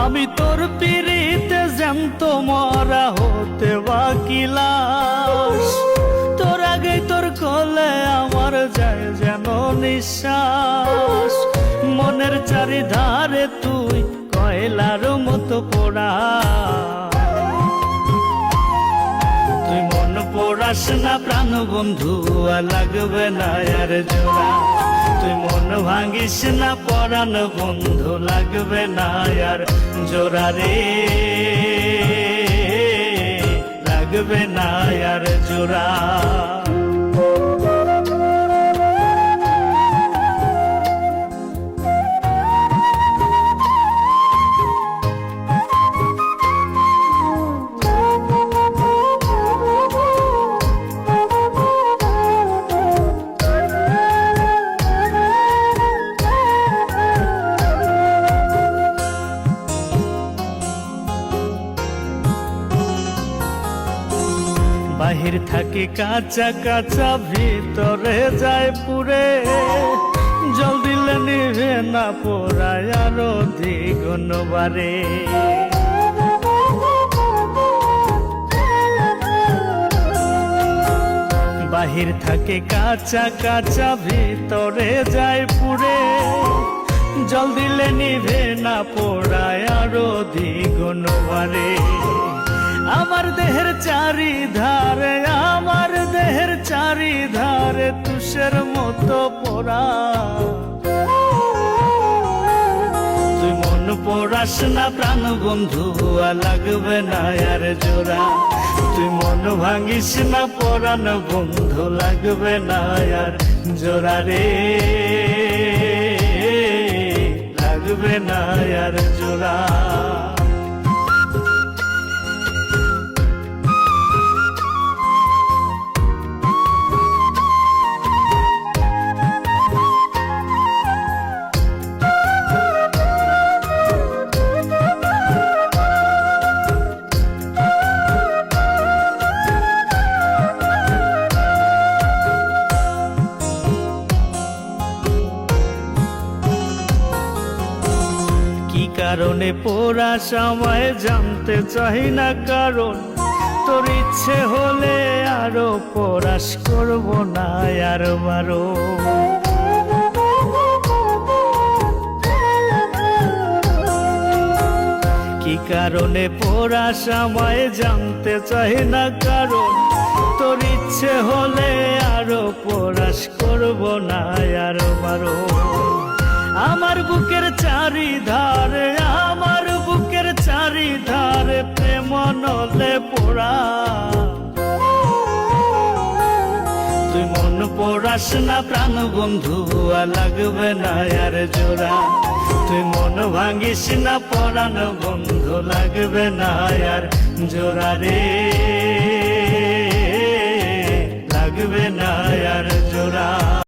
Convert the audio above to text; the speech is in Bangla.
আমি তোর পিড়িতে জ্যান্ত মরা হতে বাকি লাশ, তোর আগে তোর কোলে আমার যায় যেন নিঃশ্বাস। মনের চারিধারে তুই কয়লার মতো পোড়া, তুই মন পোড়াস না প্রাণ বন্ধু, লাগবে না আর জোড়া। তুই মন ভাঙিস না পরাণ বন্ধু, লাগবে না আর জোড়া রে, লাগবে না আর জোড়া। বাহির থাকে কাঁচা কাঁচা, ভিতরে যায় পুরে, জল দিলে নিভে না পোড়ায় আরো দ্বিগুণ বারে। বাহির থাকে কাঁচা কাঁচা, ভিতরে যায় পুরে, জল দিলে নিভে না পোড়ায় আরো দ্বিগুণ বারে। আমার দেহের চারিধারে, আমার দেহের চারিধারে তুষের মতো পোড়া, তুই মন পোড়াস না প্রাণ বন্ধু, লাগবে না আর জোড়া। তুই মন ভাঙিস না পরাণ বন্ধু, লাগবে না আর জোড়া রে, লাগবে না আর জোড়া। কারণে পোড়া সময় জানতে চাই না কারণ, তোর ইচ্ছে হলে আরো পরাশ করব না আর বারো। কি কারণে পোড়া সময় জানতে চাই না কারণ, তোর ইচ্ছে হলে আরো পরাশ করব না আর বারো। আমার বুকের চারিধারে, আমার বুকের চারিধারে প্রেম নলে পোড়া, তুই মন পোড়াস না প্রাণ বন্ধু, লাগবে না আর জোড়া। তুই মন ভাঙিস না পরাণ বন্ধু, লাগবে না আর জোড়া রে, লাগবে না আর